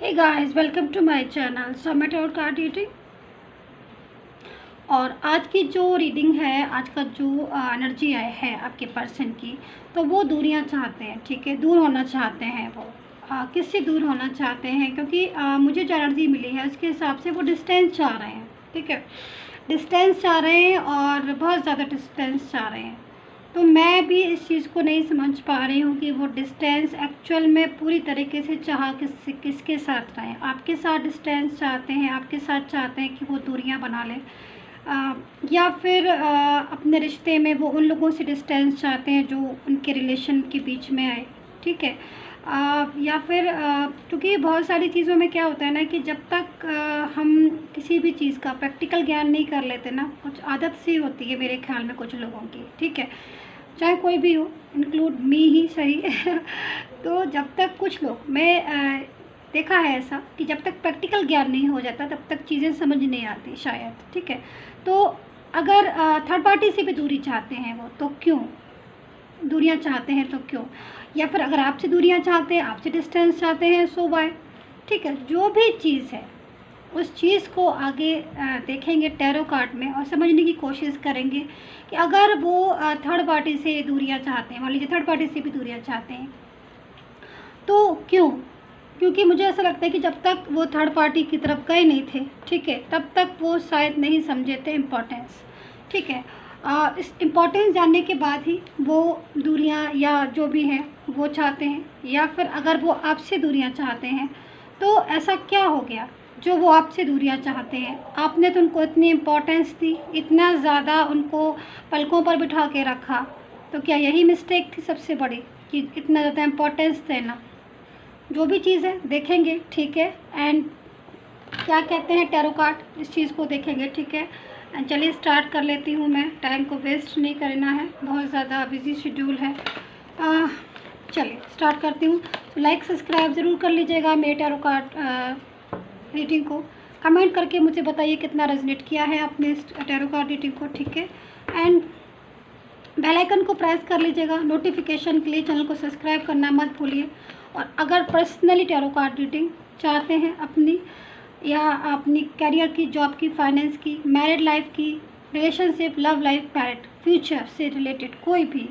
Hey guys, welcome to my channel Samay tarot card reading. और आज की जो रीडिंग है, आज का जो एनर्जी है आपके पर्सन की, तो वो दूरियां चाहते हैं। ठीक है, दूर होना चाहते हैं वो। किससे दूर होना चाहते हैं? क्योंकि मुझे जो एनर्जी मिली है उसके हिसाब से वो डिस्टेंस चाह रहे हैं। ठीक है, डिस्टेंस चाह रहे हैं और बहुत ज़्यादा डिस्टेंस चाह रहे हैं। तो मैं भी इस चीज़ को नहीं समझ पा रही हूँ कि वो डिस्टेंस एक्चुअल में पूरी तरीके से किसके साथ रहें। आपके साथ डिस्टेंस चाहते हैं, आपके साथ चाहते हैं कि वो दूरियां बना लें, या फिर अपने रिश्ते में वो उन लोगों से डिस्टेंस चाहते हैं जो उनके रिलेशन के बीच में आए। ठीक है, या फिर क्योंकि बहुत सारी चीज़ों में क्या होता है ना कि जब तक हम किसी भी चीज़ का प्रैक्टिकल ज्ञान नहीं कर लेते ना, कुछ आदत सी होती है मेरे ख्याल में कुछ लोगों की। ठीक है, चाहे कोई भी हो, इंक्लूड मी ही सही। तो जब तक कुछ लोग, मैं देखा है ऐसा कि जब तक प्रैक्टिकल ज्ञान नहीं हो जाता तब तक चीज़ें समझ नहीं आती शायद। ठीक है, तो अगर थर्ड पार्टी से भी दूरी चाहते हैं वो, तो क्यों दूरियां चाहते हैं, तो क्यों? या फिर अगर आपसे दूरियां चाहते हैं, आपसे डिस्टेंस चाहते हैं, सो वाई। ठीक है, जो भी चीज़ है उस चीज़ को आगे देखेंगे टैरो कार्ड में और समझने की कोशिश करेंगे कि अगर वो थर्ड पार्टी से दूरियां चाहते हैं, मान लीजिए थर्ड पार्टी से भी दूरियां चाहते हैं, तो क्यों? क्योंकि मुझे ऐसा लगता है कि जब तक वो थर्ड पार्टी की तरफ गए नहीं थे, ठीक है, तब तक वो शायद नहीं समझे थे इम्पोर्टेंस। ठीक है, इस इम्पोर्टेंस जानने के बाद ही वो दूरियां या जो भी है वो चाहते हैं। या फिर अगर वो आपसे दूरियां चाहते हैं तो ऐसा क्या हो गया जो वो आपसे दूरियां चाहते हैं? आपने तो उनको इतनी इम्पोर्टेंस दी, इतना ज़्यादा उनको पलकों पर बिठा के रखा, तो क्या यही मिस्टेक थी सबसे बड़ी कि इतना ज़्यादा इम्पोर्टेंस देना? जो भी चीज़ है देखेंगे। ठीक है, एंड क्या कहते हैं टैरो कार्ड, इस चीज़ को देखेंगे। ठीक है, एंड चलिए स्टार्ट कर लेती हूँ। मैं टाइम को वेस्ट नहीं करना है, बहुत ज़्यादा बिजी शेड्यूल है। चलिए स्टार्ट करती हूँ। तो लाइक सब्सक्राइब ज़रूर कर लीजिएगा मेरे टैरो कार्ड रीडिंग को। कमेंट करके मुझे बताइए कितना रेजोनेट किया है आपने इस टैरो कार्ड रीडिंग को। ठीक है, एंड बेल आइकन को प्रेस कर लीजिएगा नोटिफिकेशन के लिए। चैनल को सब्सक्राइब करना मत भूलिए। और अगर पर्सनली टैरो कार्ड रीडिंग चाहते हैं अपनी, या अपनी करियर की, जॉब की, फाइनेंस की, मैरिड लाइफ की, relationship, love life, married, future से रिलेटेड कोई भी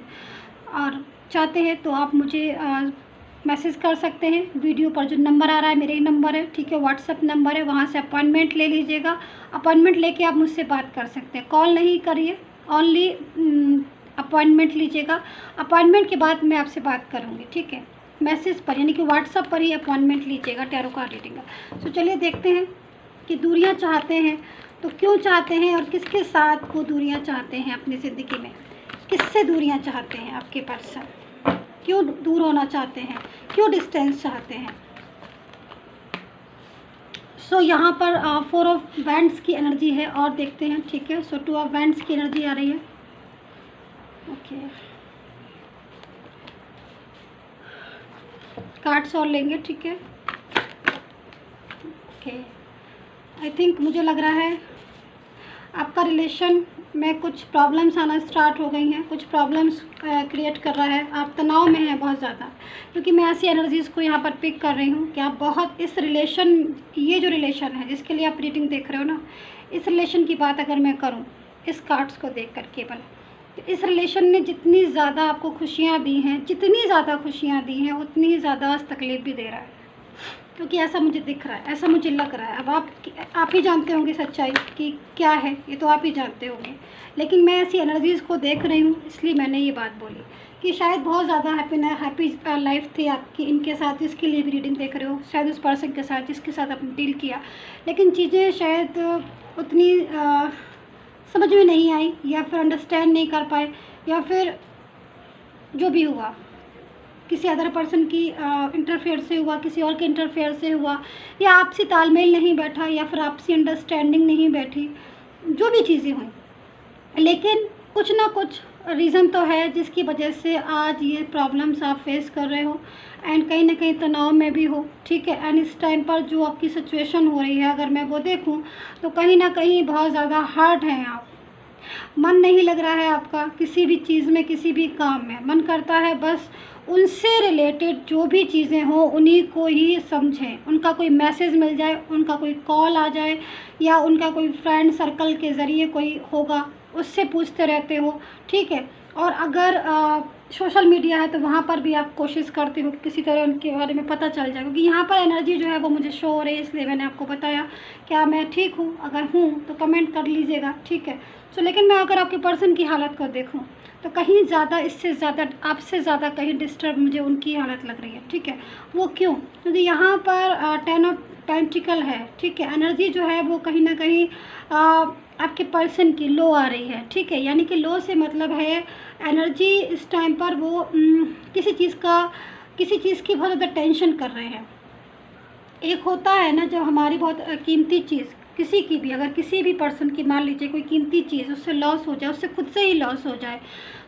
और चाहते हैं, तो आप मुझे मैसेज कर सकते हैं। वीडियो पर जो नंबर आ रहा है मेरा ही नंबर है। ठीक है, व्हाट्सएप नंबर है, वहाँ से अपॉइंटमेंट ले लीजिएगा। अपॉइंटमेंट लेके आप मुझसे बात कर सकते हैं, कॉल नहीं करिए, ओनली अपॉइंटमेंट लीजिएगा। अपॉइंटमेंट के बाद मैं आपसे बात करूँगी। ठीक है, मैसेज पर यानी कि व्हाट्सएप पर ही अपॉइंटमेंट लीजिएगा टैरो कार्ड रीडिंग का। तो चलिए देखते हैं कि दूरियां चाहते हैं तो क्यों चाहते हैं, और किसके साथ वो दूरियां चाहते हैं अपनी ज़िंदगी में। किससे दूरियां चाहते हैं आपके पर्सन, क्यों दूर होना चाहते हैं, क्यों डिस्टेंस चाहते हैं। सो यहाँ पर 4 ऑफ वैंड्स की एनर्जी है और देखते हैं। ठीक है, सो 2 ऑफ वैंड्स की एनर्जी आ रही है। ओके, कार्ड्स और लेंगे। ठीक है, ओके, आई थिंक मुझे लग रहा है आपका रिलेशन में कुछ प्रॉब्लम्स आना स्टार्ट हो गई हैं, कुछ प्रॉब्लम्स क्रिएट कर रहा है। आप तनाव में हैं बहुत ज़्यादा, क्योंकि मैं ऐसी एनर्जीज़ को यहाँ पर पिक कर रही हूँ कि आप बहुत इस रिलेशन, ये जो रिलेशन है जिसके लिए आप रीडिंग देख रहे हो ना, इस रिलेशन की बात अगर मैं करूँ इस कार्ड्स को देख कर केवल, तो इस रिलेशन ने जितनी ज़्यादा आपको खुशियाँ दी हैं, जितनी ज़्यादा खुशियाँ दी हैं, उतनी ही ज़्यादा तकलीफ़ भी दे रहा है। क्योंकि ऐसा मुझे दिख रहा है, ऐसा मुझे लग रहा है। अब आप ही जानते होंगे सच्चाई कि क्या है, ये तो आप ही जानते होंगे। लेकिन मैं ऐसी एनर्जीज़ को देख रही हूँ, इसलिए मैंने ये बात बोली कि शायद बहुत ज़्यादा हैप्पी लाइफ थी आपकी इनके साथ, जिसके लिए भी रीडिंग देख रहे हो, शायद उस पर्सन के साथ जिसके साथ आपने डील किया, लेकिन चीज़ें शायद उतनी समझ में नहीं आई, या फिर अंडरस्टैंड नहीं कर पाए, या फिर जो भी हुआ किसी अदर पर्सन की इंटरफेयर से हुआ, किसी और के इंटरफेयर से हुआ, या आपसी तालमेल नहीं बैठा, या फिर आपसी अंडरस्टैंडिंग नहीं बैठी, जो भी चीज़ें हुई, लेकिन कुछ ना कुछ रीज़न तो है जिसकी वजह से आज ये प्रॉब्लम्स आप फेस कर रहे हो, एंड कहीं ना कहीं तनाव में भी हो। ठीक है, एंड इस टाइम पर जो आपकी सिचुएशन हो रही है, अगर मैं वो देखूं तो कहीं ना कहीं बहुत ज़्यादा हार्ड हैं आप। मन नहीं लग रहा है आपका किसी भी चीज़ में, किसी भी काम में। मन करता है बस उनसे रिलेटेड जो भी चीज़ें हों उन्हीं को ही समझें, उनका कोई मैसेज मिल जाए, उनका कोई कॉल आ जाए, या उनका कोई फ्रेंड सर्कल के ज़रिए कोई होगा उससे पूछते रहते हो, ठीक है। और अगर सोशल मीडिया है तो वहाँ पर भी आप कोशिश करते हो कि किसी तरह उनके बारे में पता चल जाए, क्योंकि यहाँ पर एनर्जी जो है वो मुझे शो हो रही है, इसलिए मैंने आपको बताया। क्या मैं ठीक हूँ? अगर हूँ तो कमेंट कर लीजिएगा, ठीक है। तो लेकिन मैं अगर आपके पर्सन की हालत को देखूँ तो कहीं ज़्यादा, इससे ज़्यादा, आपसे ज़्यादा कहीं डिस्टर्ब मुझे उनकी हालत लग रही है, ठीक है। वो क्यों? क्योंकि यहाँ पर 10 ऑफ पेंटिकल है, ठीक है। एनर्जी जो है वो कहीं ना कहीं आपके पर्सन की लो आ रही है, ठीक है। यानी कि लो से मतलब है एनर्जी इस टाइम पर वो किसी चीज़ की बहुत ज़्यादा टेंशन कर रहे हैं। एक होता है ना जब हमारी बहुत कीमती चीज़, किसी की भी, अगर किसी भी पर्सन की मान लीजिए कोई कीमती चीज़ उससे लॉस हो जाए, उससे खुद से ही लॉस हो जाए,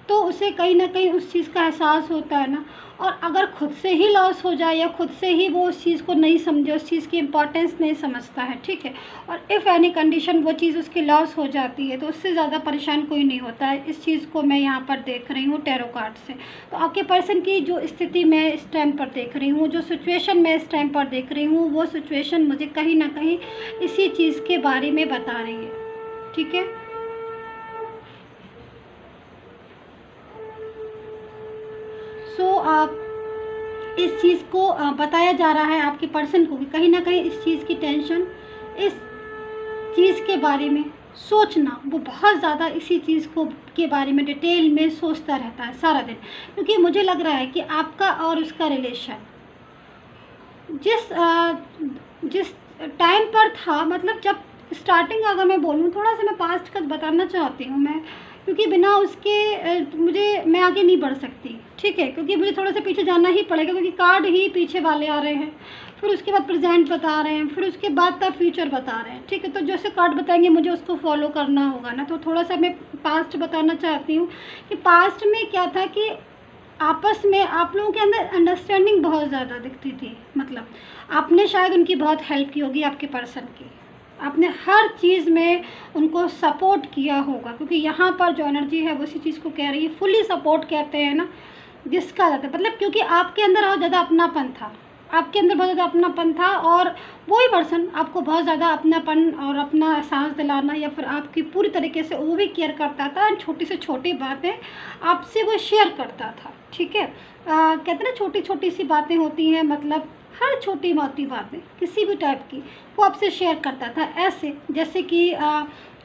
तो उसे कहीं ना कहीं उस चीज़ का एहसास होता है ना। और अगर खुद से ही लॉस हो जाए या खुद से ही वो उस चीज़ को नहीं समझे, उस चीज़ की इम्पोर्टेंस नहीं समझता है, ठीक है, और इफ़ एनी कंडीशन वो चीज़ उसकी लॉस हो जाती है, तो उससे ज़्यादा परेशान कोई नहीं होता है। इस चीज़ को मैं यहाँ पर देख रही हूँ टैरो कार्ड से। तो आपके पर्सन की जो स्थिति मैं इस टाइम पर देख रही हूँ, जो सिचुएशन मैं इस टाइम पर देख रही हूँ, वो सिचुएशन मुझे कहीं ना कहीं इसी चीज़ के बारे में बता रही है, ठीक है। आप इस चीज़ को बताया जा रहा है आपके पर्सन को कि कहीं ना कहीं इस चीज़ की टेंशन, इस चीज़ के बारे में सोचना, वो बहुत ज़्यादा इसी चीज़ को के बारे में डिटेल में सोचता रहता है सारा दिन। क्योंकि मुझे लग रहा है कि आपका और उसका रिलेशन जिस टाइम पर था, मतलब जब स्टार्टिंग, अगर मैं बोलूँ थोड़ा सा मैं पास्ट का बताना चाहती हूँ मैं, क्योंकि बिना उसके मैं आगे नहीं बढ़ सकती, ठीक है। क्योंकि मुझे थोड़ा सा पीछे जाना ही पड़ेगा, क्योंकि कार्ड ही पीछे वाले आ रहे हैं, फिर उसके बाद प्रेजेंट बता रहे हैं, फिर उसके बाद का फ्यूचर बता रहे हैं, ठीक है। तो जैसे कार्ड बताएंगे मुझे उसको फॉलो करना होगा ना। तो थोड़ा सा मैं पास्ट बताना चाहती हूँ कि पास्ट में क्या था कि आपस में आप लोगों के अंदर अंडरस्टैंडिंग बहुत ज़्यादा दिखती थी। मतलब आपने शायद उनकी बहुत हेल्प की होगी, आपके पर्सन की, आपने हर चीज़ में उनको सपोर्ट किया होगा, क्योंकि यहाँ पर जो एनर्जी है वो इसी चीज़ को कह रही है। फुली सपोर्ट कहते हैं ना जिसका जाता है, मतलब क्योंकि आपके अंदर बहुत ज़्यादा अपनापन था, आपके अंदर बहुत ज़्यादा अपनापन था, और वही पर्सन आपको बहुत ज़्यादा अपनापन और अपना एहसास दिलाना, या फिर आपकी पूरी तरीके से वो भी केयर करता था, छोटी से छोटी बातें आपसे वो शेयर करता था, ठीक है। कहते हैं ना छोटी छोटी सी बातें होती हैं, मतलब हर छोटी मोटी बातें किसी भी टाइप की वो आपसे शेयर करता था, ऐसे जैसे कि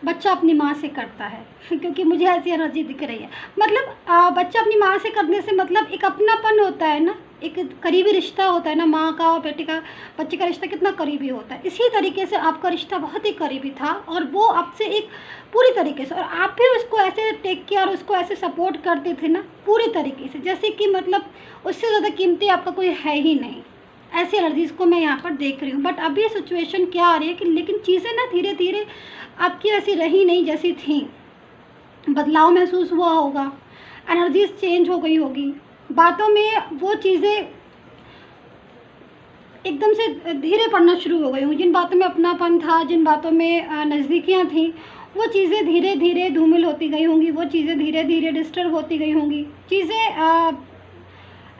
बच्चा अपनी माँ से करता है क्योंकि मुझे ऐसी एनर्जी दिख रही है। मतलब बच्चा अपनी माँ से करने से मतलब एक अपनापन होता है ना, एक करीबी रिश्ता होता है ना, माँ का और बेटे का, बच्चे का रिश्ता कितना करीबी होता है। इसी तरीके से आपका रिश्ता बहुत ही करीबी था, और वो आपसे एक पूरी तरीके से, और आप भी उसको ऐसे टेक केयर, उसको ऐसे सपोर्ट करते थे ना पूरी तरीके से, जैसे कि मतलब उससे ज़्यादा कीमती आपका कोई है ही नहीं। ऐसी एनर्जीज़ को मैं यहाँ पर देख रही हूँ। बट अभी सिचुएशन क्या आ रही है कि लेकिन चीज़ें ना धीरे धीरे आपकी ऐसी रही नहीं जैसी थी, बदलाव महसूस हुआ होगा, एनर्जीज चेंज हो गई होगी, बातों में वो चीज़ें एकदम से धीरे पड़ना शुरू हो गई होंगी। जिन बातों में अपनापन था, जिन बातों में नज़दीकियाँ थी, वो चीज़ें धीरे धीरे धूमिल होती गई होंगी, वो चीज़ें धीरे धीरे डिस्टर्ब होती गई होंगी, चीज़ें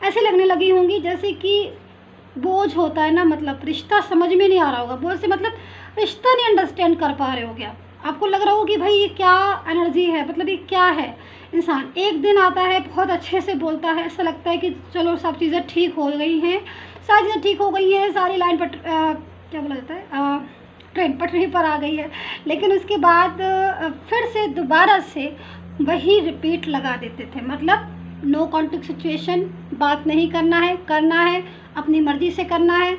ऐसे लगने लगी होंगी जैसे कि बोझ होता है ना, मतलब रिश्ता समझ में नहीं आ रहा होगा। बोझ से मतलब रिश्ता नहीं अंडरस्टैंड कर पा रहे हो क्या, आपको लग रहा होगा कि भाई ये क्या एनर्जी है, मतलब ये क्या है। इंसान एक दिन आता है, बहुत अच्छे से बोलता है, ऐसा लगता है कि चलो सब चीज़ें ठीक हो गई हैं, सारी चीज़ें ठीक हो गई हैं, सारी लाइन पर क्या बोला जाता है, ट्रेन पटरी पर आ गई है, लेकिन उसके बाद फिर से दोबारा से वही रिपीट लगा देते थे। मतलब नो कॉन्टेक्ट सिचुएशन, बात नहीं करना है अपनी मर्ज़ी से करना है,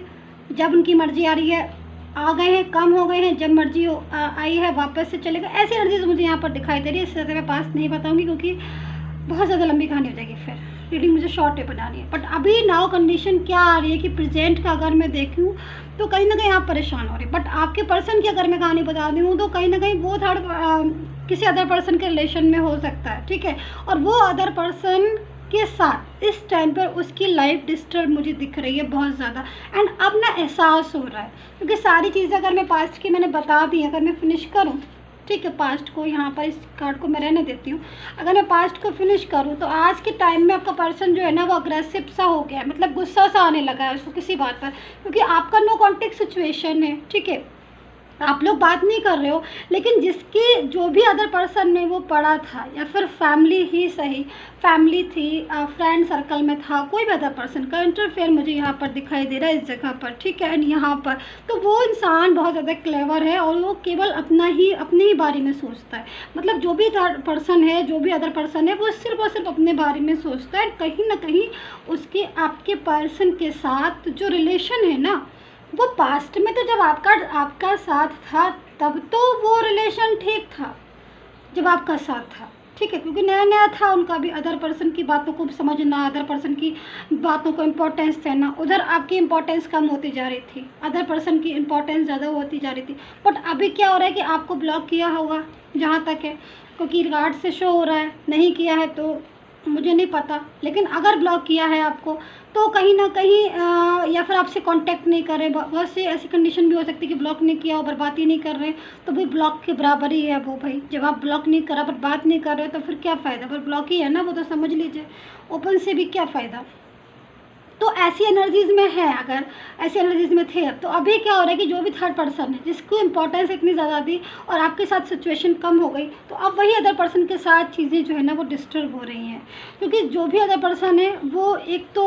जब उनकी मर्ज़ी आ रही है आ गए हैं, कम हो गए हैं, जब मर्ज़ी आई है वापस से चले गए। ऐसी एनर्जीज मुझे यहाँ पर दिखाई दे रही है। इससे ज़्यादा मैं पास नहीं बताऊँगी क्योंकि बहुत ज़्यादा लंबी कहानी हो जाएगी, फिर रीडिंग मुझे शॉर्ट है बनानी है। बट अभी नाउ कंडीशन क्या आ रही है कि प्रेजेंट का अगर मैं देखूँ तो कहीं ना कहीं आप परेशान हो रहे हैं। बट आपके पर्सन की अगर मैं कहानी बता दूँ तो कहीं ना कहीं वो किसी अदर पर्सन के रिलेशन में हो सकता है, ठीक है। और वो अदर पर्सन के साथ इस टाइम पर उसकी लाइफ डिस्टर्ब मुझे दिख रही है बहुत ज़्यादा। एंड अब ना एहसास हो रहा है, क्योंकि सारी चीज़ें अगर मैं पास्ट की मैंने बता दी, अगर मैं फिनिश करूँ, ठीक है। पास्ट को यहाँ पर, इस कार्ड को मैं रहने देती हूँ। अगर मैं पास्ट को फिनिश करूँ तो आज के टाइम में आपका पर्सन जो है ना वो अग्रेसिव सा हो गया है, मतलब गुस्सा सा आने लगा है उसको किसी बात पर, क्योंकि आपका नो कॉन्टेक्ट सिचुएशन है, ठीक है। आप लोग बात नहीं कर रहे हो, लेकिन जिसकी जो भी अदर पर्सन में वो पड़ा था, या फिर फैमिली ही सही, फैमिली थी, फ्रेंड सर्कल में था, कोई भी अदर पर्सन का इंटरफेयर मुझे यहाँ पर दिखाई दे रहा है इस जगह पर, ठीक है। एंड यहाँ पर तो वो इंसान बहुत ज़्यादा क्लेवर है और वो केवल अपने ही बारे में सोचता है। मतलब जो भी थर्ड पर्सन है, जो भी अदर पर्सन है, वो सिर्फ और सिर्फ अपने बारे में सोचता है। कहीं ना कहीं उसके, आपके पर्सन के साथ जो रिलेशन है ना, वो पास्ट में तो जब आपका साथ था तब तो वो रिलेशन ठीक था, जब आपका साथ था, ठीक है। क्योंकि नया नया था, उनका भी अदर पर्सन की बातों को समझना, अदर पर्सन की बातों को इम्पोर्टेंस देना। उधर आपकी इम्पोर्टेंस कम होती जा रही थी, अदर पर्सन की इम्पोर्टेंस ज़्यादा होती जा रही थी। बट अभी क्या हो रहा है कि आपको ब्लॉक किया होगा जहाँ तक है, क्योंकि रिगार्ड से शो हो रहा है। नहीं किया है तो मुझे नहीं पता, लेकिन अगर ब्लॉक किया है आपको तो कहीं ना कहीं या फिर आपसे कांटेक्ट नहीं कर रहे। बहुत सी ऐसी कंडीशन भी हो सकती है कि ब्लॉक नहीं किया और पर बात ही नहीं कर रहे, तो भाई ब्लॉक के बराबर ही है वो। भाई जब आप ब्लॉक नहीं करा पर बात नहीं कर रहे तो फिर क्या फ़ायदा, पर ब्लॉक ही है ना वो, तो समझ लीजिए ओपन से भी क्या फ़ायदा। तो ऐसी एनर्जीज़ में है, अगर ऐसी एनर्जीज़ में थे अब, तो अभी क्या हो रहा है कि जो भी थर्ड पर्सन है जिसको इम्पोर्टेंस इतनी ज़्यादा दी और आपके साथ सिचुएशन कम हो गई, तो अब वही अदर पर्सन के साथ चीज़ें जो है ना वो डिस्टर्ब हो रही हैं। क्योंकि जो भी अदर पर्सन है वो एक तो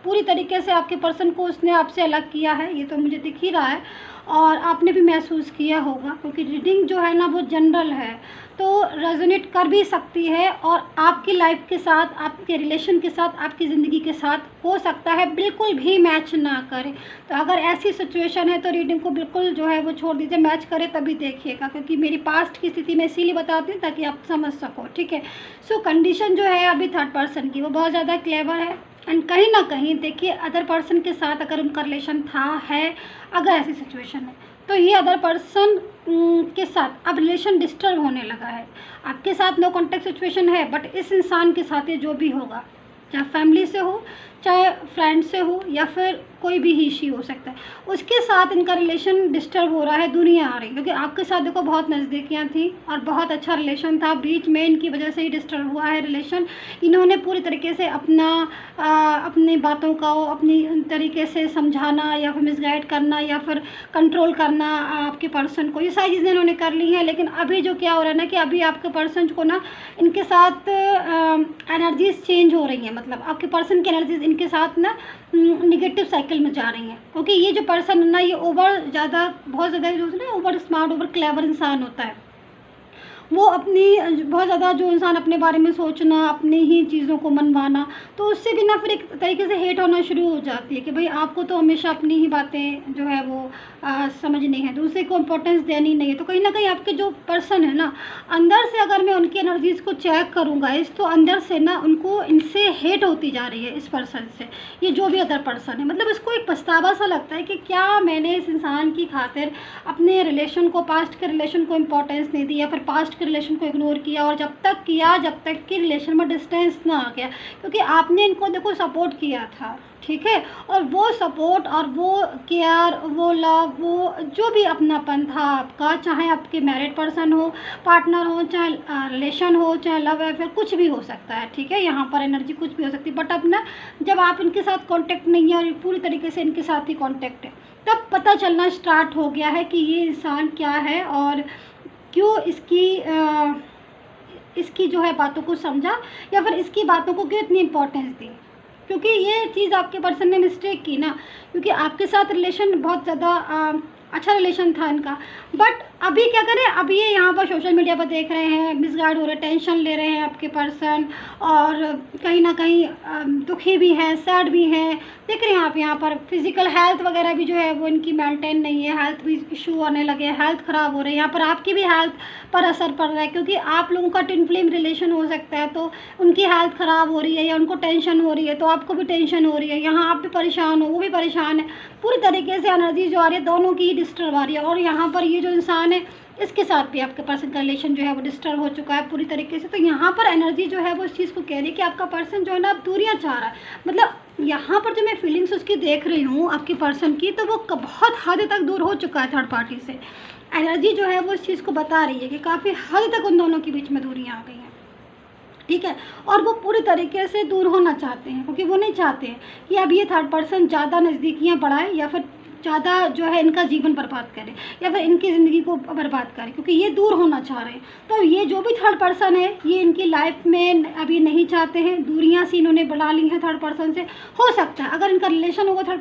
पूरी तरीके से आपके पर्सन को उसने आपसे अलग किया है, ये तो मुझे दिख ही रहा है और आपने भी महसूस किया होगा। क्योंकि रीडिंग जो है ना वो जनरल है, तो रेजोनेट कर भी सकती है और आपकी लाइफ के साथ, आपके रिलेशन के साथ, आपकी ज़िंदगी के साथ हो सकता है बिल्कुल भी मैच ना करे। तो अगर ऐसी सिचुएशन है तो रीडिंग को बिल्कुल जो है वो छोड़ दीजिए, मैच करे तभी देखिएगा। क्योंकि मेरी पास्ट की स्थिति में इसीलिए बताती हूँ ताकि आप समझ सको, ठीक है। सो कंडीशन जो है अभी थर्ड पर्सन की वो बहुत ज़्यादा क्लेवर है। एंड कहीं ना कहीं देखिए अदर पर्सन के साथ अगर उनका रिलेशन था, है, अगर ऐसी सिचुएशन है तो ये अदर पर्सन के साथ अब रिलेशन डिस्टर्ब होने लगा है। आपके साथ नो कॉन्टेक्ट सिचुएशन है, बट इस इंसान के साथ ये जो भी होगा, चाहे फैमिली से हो, चाहे फ्रेंड से हो, या फिर कोई भी ही शी हो सकता है, उसके साथ इनका रिलेशन डिस्टर्ब हो रहा है। दूरियां आ रही, क्योंकि आपके साथ देखो बहुत नज़दीकियां थी और बहुत अच्छा रिलेशन था, बीच में इनकी वजह से ही डिस्टर्ब हुआ है रिलेशन। इन्होंने पूरी तरीके से अपनी बातों का अपनी तरीके से समझाना या फिर मिसगाइड करना या फिर कंट्रोल करना आपके पर्सन को, ये सारी चीज़ें इन्होंने कर ली हैं। लेकिन अभी जो क्या हो रहा है ना कि अभी आपके पर्सन को ना इनके साथ एनर्जीज चेंज हो रही हैं। मतलब आपके पर्सन की एनर्जीज इनके साथ ना निगेटिव साइकिल में जा रही हैं, क्योंकि ये जो पर्सन है ना ये बहुत ज़्यादा जो है ना ओवर स्मार्ट, ओवर क्लेवर इंसान होता है। वो अपनी बहुत ज़्यादा, जो इंसान अपने बारे में सोचना, अपनी ही चीज़ों को मनवाना, तो उससे भी ना फिर एक तरीके से हेट होना शुरू हो जाती है कि भाई आपको तो हमेशा अपनी ही बातें जो है वो समझनी है, दूसरे को इम्पोर्टेंस देनी नहीं है। तो कहीं ना कहीं आपके जो पर्सन है ना, अंदर से अगर मैं उनकी एनर्जीज़ को चेक करूँगा तो अंदर से ना उनको इनसे हेट होती जा रही है, इस पर्सन से, ये जो भी अदर पर्सन है। मतलब इसको एक पछतावा सा लगता है कि क्या मैंने इस इंसान की खातिर अपने रिलेशन को, पास्ट के रिलेशन को इम्पोर्टेंस नहीं दी, या फिर पास्ट के रिलेशन को इग्नोर किया, और जब तक कि रिलेशन में डिस्टेंस ना आ गया। क्योंकि आपने इनको देखो सपोर्ट किया था, ठीक है, और वो सपोर्ट और वो केयर, वो लव, वो जो भी अपनापन था आपका, चाहे आपके मैरिड पर्सन हो, पार्टनर हो, चाहे रिलेशन हो, चाहे लव अफेयर, कुछ भी हो सकता है, ठीक है। यहाँ पर एनर्जी कुछ भी हो सकती है। बट अब ना जब आप इनके साथ कांटेक्ट नहीं है और पूरी तरीके से इनके साथ ही कांटेक्ट है, तब पता चलना स्टार्ट हो गया है कि ये इंसान क्या है और क्यों इसकी जो है बातों को समझा, या फिर इसकी बातों को क्यों इतनी इम्पोर्टेंस दी। क्योंकि ये चीज़ आपके पर्सन ने मिस्टेक की ना, क्योंकि आपके साथ रिलेशन बहुत ज़्यादा अच्छा रिलेशन था इनका। बट अभी क्या करें, अभी ये यहाँ पर सोशल मीडिया पर देख रहे हैं, मिसगाइड हो रहे, टेंशन ले रहे हैं आपके पर्सन, और कहीं ना कहीं दुखी भी हैं, सैड भी हैं। देख रहे हैं आप यहाँ पर फिजिकल हेल्थ वगैरह भी जो है वो इनकी मेंटेन नहीं है, हेल्थ भी इशू आने लगे, हेल्थ ख़राब हो रहे हैं। यहाँ पर आपकी भी हेल्थ पर असर पड़ रहा है, क्योंकि आप लोगों का ट्विन फ्लेम रिलेशन हो सकता है, तो उनकी हेल्थ ख़राब हो रही है या उनको टेंशन हो रही है, तो आपको भी टेंशन हो रही है। यहाँ आप भी परेशान हो, वो भी परेशान है। पूरी तरीके से एनर्जी जो आ रही है दोनों की ही डिस्टर्ब आ रही है। और यहाँ पर ये जो इंसान इंसान है, इसके साथ भी आपके पर्सन का रिलेशन जो है वो डिस्टर्ब हो चुका है पूरी तरीके से। तो यहाँ पर एनर्जी जो है वो इस चीज़ को कह रही है कि आपका पर्सन जो है ना, अब दूरियाँ चाह रहा है। मतलब यहाँ पर जो मैं फीलिंग्स उसकी देख रही हूँ आपके पर्सन की, तो वो बहुत हद तक दूर हो चुका है थर्ड पार्टी से। एनर्जी जो है वो इस चीज़ को बता रही है कि काफ़ी हद तक उन दोनों के बीच में दूरियाँ आ गई हैं, ठीक है। और वो पूरी तरीके से दूर होना चाहते हैं, क्योंकि वो नहीं चाहते हैं कि अब ये थर्ड पर्सन ज़्यादा नज़दीकियाँ बढ़ाए या फिर ज़्यादा जो है इनका जीवन बर्बाद करे या फिर इनकी ज़िंदगी को बर्बाद करे, क्योंकि ये दूर होना चाह रहे हैं। तो ये जो भी थर्ड पर्सन है, ये इनकी लाइफ में अभी नहीं चाहते हैं, दूरियां सी इन्होंने बढ़ा ली हैं थर्ड पर्सन से। हो सकता है अगर इनका रिलेशन होगा थर्ड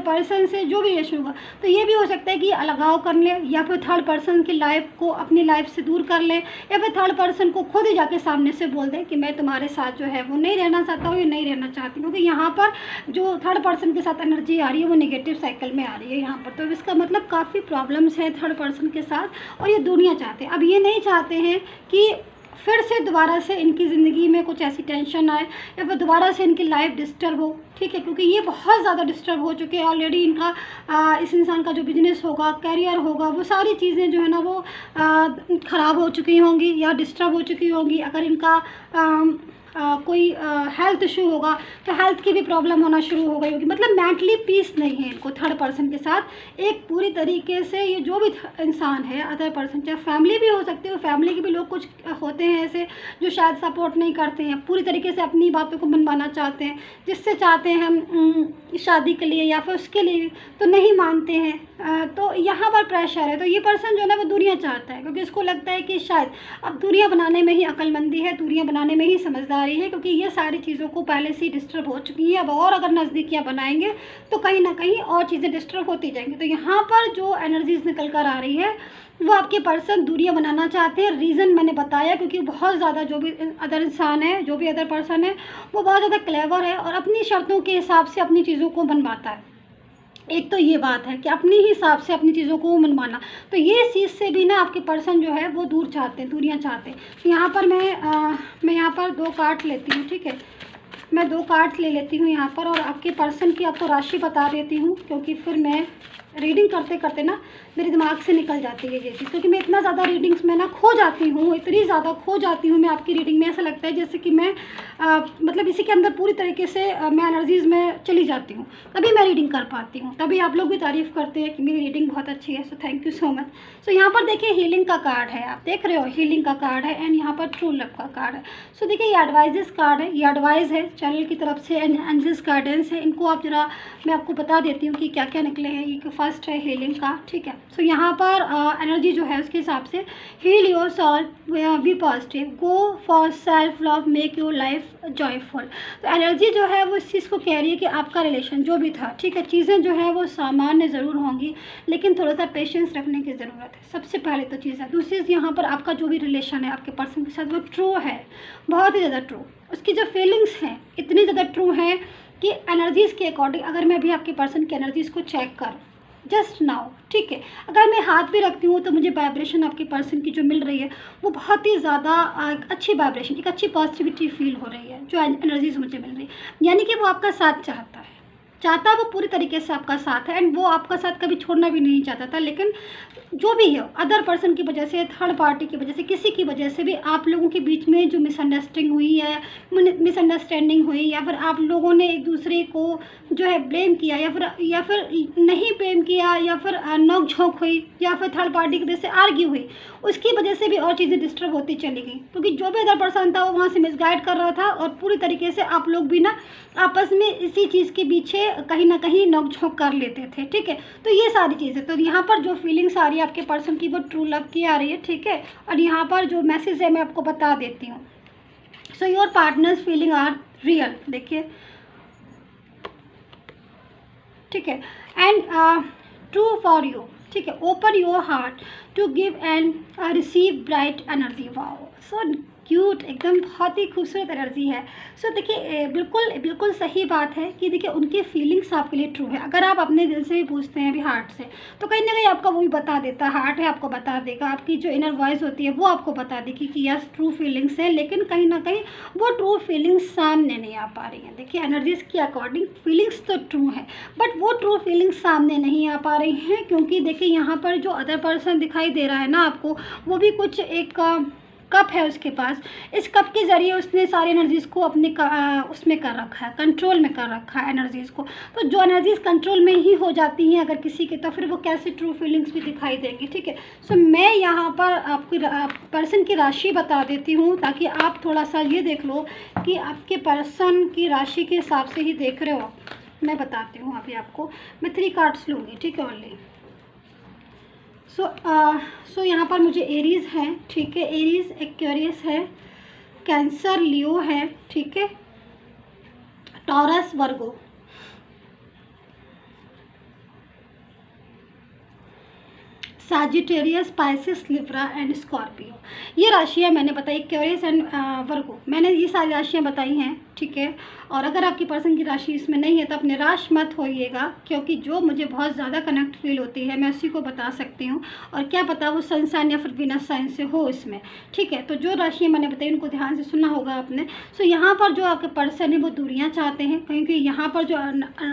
पर्सन से, जो भी रिलेशन होगा, तो ये भी हो सकता है कि अलगाव कर ले या फिर थर्ड पर्सन की लाइफ को अपनी लाइफ से दूर कर ले, या फिर थर्ड पर्सन को खुद ही जाके सामने से बोल दे कि मैं तुम्हारे साथ जो है वो नहीं रहना चाहता हूँ या नहीं रहना चाहती हूँ। क्योंकि यहाँ पर जो थर्ड पर्सन के साथ एनर्जी आ रही है वो नेगेटिव साइकिल में आ रही है यहाँ पर। तो इसका मतलब काफ़ी प्रॉब्लम्स है थर्ड पर्सन के साथ, और ये दुनिया चाहते हैं। अब ये नहीं चाहते हैं कि फिर से दोबारा से इनकी ज़िंदगी में कुछ ऐसी टेंशन आए या फिर दोबारा से इनकी लाइफ डिस्टर्ब हो, ठीक है। क्योंकि ये बहुत ज़्यादा डिस्टर्ब हो चुके हैं ऑलरेडी। इनका इस इंसान का जो बिजनेस होगा, करियर होगा, वो सारी चीज़ें जो है ना वो ख़राब हो चुकी होंगी या डिस्टर्ब हो चुकी होंगी। अगर इनका कोई हेल्थ इशू होगा तो हेल्थ की भी प्रॉब्लम होना शुरू हो गई होगी। मतलब मेंटली पीस नहीं है इनको थर्ड पर्सन के साथ। एक पूरी तरीके से ये जो भी इंसान है, अदर पर्सन, चाहे फैमिली भी हो सकती है, फैमिली के भी लोग कुछ होते हैं ऐसे जो शायद सपोर्ट नहीं करते हैं, पूरी तरीके से अपनी बातों को मनवाना चाहते हैं, जिससे चाहते हैं हम शादी के लिए या फिर उसके लिए, तो नहीं मानते हैं। तो यहाँ पर प्रेशर है। तो ये पर्सन जो है ना वो दूरियाँ चाहता है, क्योंकि इसको लगता है कि शायद अब दूरियाँ बनाने में ही अक्लमंदी है, दूरियाँ बनाने में ही समझदारी है, क्योंकि ये सारी चीज़ों को पहले से ही डिस्टर्ब हो चुकी है। अब और अगर नज़दीकियाँ बनाएंगे तो कहीं ना कहीं और चीज़ें डिस्टर्ब होती जाएंगी। तो यहाँ पर जो एनर्जीज निकल कर आ रही है वो आपके पर्सन दूरियाँ बनाना चाहते हैं। रीज़न मैंने बताया, क्योंकि बहुत ज़्यादा जो भी अदर इंसान है, जो भी अदर पर्सन है, वो बहुत ज़्यादा क्लेवर है और अपनी शर्तों के हिसाब से अपनी चीज़ों को बनवाता है। एक तो ये बात है कि अपने ही हिसाब से अपनी चीज़ों को मनवाना, तो ये चीज़ से भी ना आपके पर्सन जो है वो दूर चाहते हैं, दूरियाँ चाहते हैं। तो यहाँ पर मैं यहाँ पर 2 कार्ड लेती हूँ, ठीक है। मैं 2 कार्ड्स ले लेती हूँ यहाँ पर, और आपके पर्सन की आपको राशि बता देती हूँ, क्योंकि फिर मैं रीडिंग करते करते ना मेरे दिमाग से निकल जाती है ये चीज़, क्योंकि मैं इतना ज़्यादा रीडिंग्स में ना खो जाती हूँ, इतनी ज़्यादा खो जाती हूँ मैं आपकी रीडिंग में। ऐसा लगता है जैसे कि मैं मतलब इसी के अंदर पूरी तरीके से मैं एनर्जीज़ में चली जाती हूँ, तभी मैं रीडिंग कर पाती हूँ। तभी आप लोग भी तारीफ़ करते हैं कि मेरी रीडिंग बहुत अच्छी है। So thank you so much. So यहाँ पर देखिए हीलिंग का कार्ड है, आप देख रहे हो हीलिंग का कार्ड है, एंड यहाँ पर ट्रू लव का कार्ड है। सो देखिए ये एडवाइजेस कार्ड है, ये एडवाइस है चैनल की तरफ से, एंजल्स गाइडेंस है। इनको आप जरा मैं आपको बता देती हूँ कि क्या क्या निकले हैं। ये फर्स्ट है हीलिंग का, ठीक है। सो यहाँ पर एनर्जी जो है उसके हिसाब से, heal yourself, be positive, go for self love, make your life joyful. तो एनर्जी जो है वो इस चीज़ को कह रही है कि आपका रिलेशन जो भी था, ठीक है, चीज़ें जो है वो सामान्य ज़रूर होंगी, लेकिन थोड़ा सा पेशेंस रखने की ज़रूरत है। सबसे पहले तो चीज़ है। दूसरी चीज़, यहाँ पर आपका जो भी रिलेशन है आपके पर्सन के साथ वो ट्रू है, बहुत ही ज़्यादा ट्रू। उसकी जो फीलिंग्स हैं इतनी ज़्यादा ट्रू हैं कि एनर्जीज़ के अकॉर्डिंग, अगर मैं भी आपके पर्सन की एनर्जीज़ को चेक करूँ जस्ट नाउ, ठीक है, अगर मैं हाथ भी रखती हूँ तो मुझे वाइब्रेशन आपके पर्सन की जो मिल रही है वो बहुत ही ज़्यादा अच्छी वाइब्रेशन, एक अच्छी पॉजिटिविटी फील हो रही है, जो एनर्जीज मुझे मिल रही है। यानी कि वो आपका साथ चाहता है, वो पूरी तरीके से आपका साथ है, एंड वो आपका साथ कभी छोड़ना भी नहीं चाहता था। लेकिन जो भी है, अदर पर्सन की वजह से, थर्ड पार्टी की वजह से, किसी की वजह से भी आप लोगों के बीच में जो मिसअंडरस्टैंडिंग हुई, या फिर आप लोगों ने एक दूसरे को जो है ब्लेम किया, या फिर नहीं ब्लेम किया, या फिर नोक झोंक हुई, या फिर थर्ड पार्टी की वजह से आर्ग्यू हुई, उसकी वजह से भी और चीज़ें डिस्टर्ब होती चली गई। क्योंकि जो भी अदर पर्सन था वो वहाँ से मिसगाइड कर रहा था, और पूरी तरीके से आप लोग भी ना आपस में इसी चीज़ के पीछे कहीं ना कहीं नोक झोंक कर लेते थे, ठीक है। तो ये सारी चीज़ें, तो यहाँ पर जो फीलिंग्स आ रही है आपके पर्सन की वो ट्रू लव की आ रही है, ठीक है। और यहाँ पर जो मैसेज है मैं आपको बता देती हूँ। So your partner's feeling are real, देखिए, ठीक है, एंड ट्रू फॉर यू, ठीक है। Open your heart to give and receive bright energy. Wow, so cute, एकदम बहुत ही खूबसूरत एनर्जी है। सो देखिए बिल्कुल बिल्कुल सही बात है कि देखिए उनकी फीलिंग्स आपके लिए ट्रू है। अगर आप अपने दिल से भी पूछते हैं, अभी हार्ट से, तो कहीं ना कहीं आपका वो भी बता देता है, हार्ट है आपको बता देगा, आपकी जो इनर वॉइस होती है वो आपको बता देगी कि यस ट्रू फीलिंग्स है, लेकिन कहीं ना कहीं वो ट्रू फीलिंग्स सामने नहीं आ पा रही हैं। देखिए एनर्जीज़ के अकॉर्डिंग फीलिंग्स तो ट्रू है, बट वो ट्रू फीलिंग्स सामने नहीं आ पा रही हैं, क्योंकि देखिए यहाँ पर जो अदर पर्सन दिखाई दे रहा है ना आपको, वो भी कुछ एक कप है उसके पास। इस कप के ज़रिए उसने सारी एनर्जीज़ को अपने उसमें कर रखा है, कंट्रोल में कर रखा है एनर्जीज़ को। तो जो एनर्जीज़ कंट्रोल में ही हो जाती हैं अगर किसी के, तो फिर वो कैसे ट्रू फीलिंग्स भी दिखाई देंगी। ठीक है, सो मैं यहाँ पर आपकी पर्सन की राशि बता देती हूँ, ताकि आप थोड़ा सा ये देख लो कि आपके पर्सन की राशि के हिसाब से ही देख रहे हो। मैं बताती हूँ अभी आपको, मैं 3 कार्ड्स लूँगी, ठीक है, ओनली। सो यहाँ पर मुझे एरीज़ है, ठीक है, एरीज़, एक्वेरियस है, कैंसर, लियो है, ठीक है, Taurus, Virgo. Sagittarius, Pisces, Libra and Scorpio. ये राशियाँ मैंने बताई, एक्वेरियस एंड वर्गो, मैंने ये सारी राशियाँ बताई हैं, ठीक है। और अगर आपकी पर्सन की राशि इसमें नहीं है तो आप निराश मत होइएगा, क्योंकि जो मुझे बहुत ज़्यादा कनेक्ट फील होती है मैं उसी को बता सकती हूँ, और क्या पता वो सन साइन या फिर वीनस साइन से हो इसमें, ठीक है। तो जो राशियाँ मैंने बताई उनको ध्यान से सुनना होगा आपने। सो यहाँ पर जो आपके पर्सन है वो दूरियाँ चाहते हैं, क्योंकि यहाँ पर जो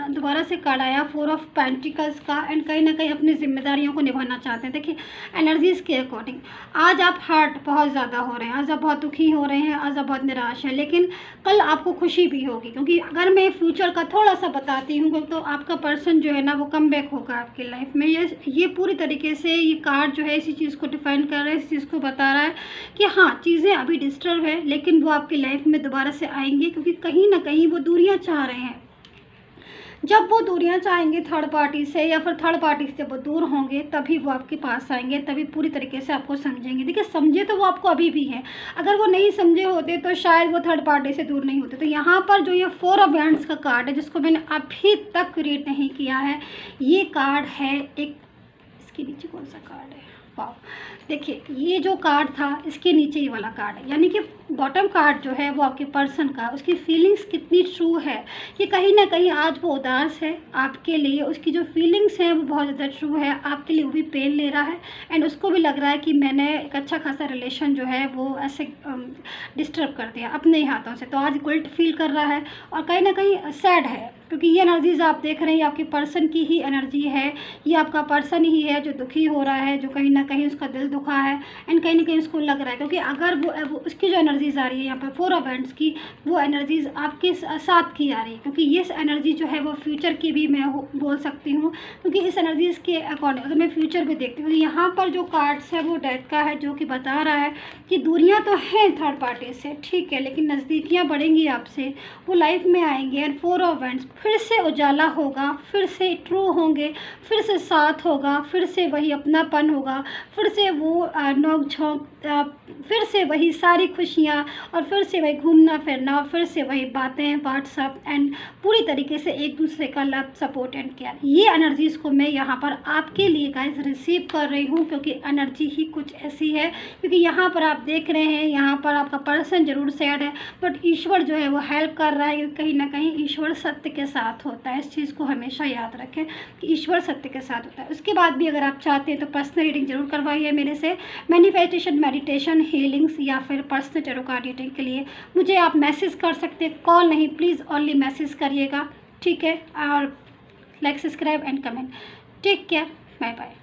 दोबारा से कार्ड आया 4 ऑफ पेंटिकल्स का, एंड कहीं ना कहीं अपनी जिम्मेदारियों को निभाना चाहते हैं। देखिए एनर्जीज़ के अकॉर्डिंग आज आप हर्ट बहुत ज़्यादा हो रहे हैं, आज आप बहुत दुखी हो रहे हैं, आज आप बहुत निराश हैं, लेकिन कल आपको खुशी भी होगी, क्योंकि अगर मैं फ्यूचर का थोड़ा सा बताती हूँ तो आपका पर्सन जो है ना वो कम बैक होगा आपकी लाइफ में। ये पूरी तरीके से ये कार्ड जो है इसी चीज़ को डिफाइन कर रहा है, इस चीज़ को बता रहा है कि हाँ चीज़ें अभी डिस्टर्ब है, लेकिन वो आपकी लाइफ में दोबारा से आएंगे, क्योंकि कहीं ना कहीं वो दूरियाँ चाह रहे हैं। जब वो दूरियां चाहेंगे थर्ड पार्टी से, या फिर थर्ड पार्टी से जब वो दूर होंगे, तभी वो आपके पास आएंगे, तभी पूरी तरीके से आपको समझेंगे। देखिए समझे तो वो आपको अभी भी है, अगर वो नहीं समझे होते तो शायद वो थर्ड पार्टी से दूर नहीं होते। तो यहाँ पर जो ये 4 ऑफ वैंड्स का कार्ड है, जिसको मैंने अभी तक रीड नहीं किया है, ये कार्ड है एक, इसके नीचे कौन सा कार्ड है, वाह देखिए ये जो कार्ड था इसके नीचे ही वाला कार्ड है, यानी कि बॉटम कार्ड जो है वो आपके पर्सन का, उसकी फीलिंग्स कितनी ट्रू है कि कहीं ना कहीं आज वो उदास है आपके लिए, उसकी जो फीलिंग्स हैं वो बहुत ज़्यादा ट्रू है आपके लिए, वो भी पेन ले रहा है, एंड उसको भी लग रहा है कि मैंने एक अच्छा खासा रिलेशन जो है वो ऐसे डिस्टर्ब कर दिया अपने ही हाथों से। तो आज गिल्ट फील कर रहा है और कहीं ना कहीं सैड है, क्योंकि ये एनर्जीज आप देख रहे हैं आपके पर्सन की ही एनर्जी है, ये आपका पर्सन ही है जो दुखी हो रहा है, जो कहीं ना कहीं उसका दिल दुखा है, एंड कहीं ना कहीं उसको लग रहा है, क्योंकि अगर वो उसकी जो एनर्जीज आ रही है यहाँ पर 4 ऑफ वैंड्स की, वो एनर्जीज आपके साथ की आ रही है, क्योंकि ये एनर्जी जो है वो फ्यूचर की भी मैं बोल सकती हूँ, क्योंकि इस एनर्जीज के अकॉर्डिंग अगर मैं फ्यूचर भी देखती हूँ, यहाँ पर जो कार्ड्स है वो डेथ का है, जो कि बता रहा है कि दूरियाँ तो हैं थर्ड पार्टी से, ठीक है, लेकिन नज़दीकियाँ बढ़ेंगी आपसे, वो लाइफ में आएंगे, एंड 4 ऑफ वैंड्स फिर से उजाला होगा, फिर से ट्रू होंगे, फिर से साथ होगा, फिर से वही अपनापन होगा, फिर से वो नोक झोंक, फिर से वही सारी खुशियाँ, और फिर से वही घूमना फिरना, और फिर से वही बातें, व्हाट्सअप, एंड पूरी तरीके से एक दूसरे का लव, सपोर्ट एंड केयर। ये एनर्जीज़ को मैं यहाँ पर आपके लिए गाइस रिसीव कर रही हूँ, क्योंकि एनर्जी ही कुछ ऐसी है, क्योंकि यहाँ पर आप देख रहे हैं यहाँ पर आपका पर्सन जरूर सैड है, बट ईश्वर जो है वो हेल्प कर रहा है, क्योंकि कहीं ना कहीं ईश्वर सत्य के साथ होता है। इस चीज़ को हमेशा याद रखें कि ईश्वर सत्य के साथ होता है। उसके बाद भी अगर आप चाहते हैं तो पर्सनल रीडिंग जरूर करवाइए मेरे से, मैनिफेस्टेशन, मेडिटेशन, हीलिंग्स या फिर पर्सनल टैरो कार्ड रीडिंग के लिए मुझे आप मैसेज कर सकते हैं, कॉल नहीं, प्लीज़ ओनली मैसेज करिएगा, ठीक है। और like, subscribe and comment. Take care, bye bye.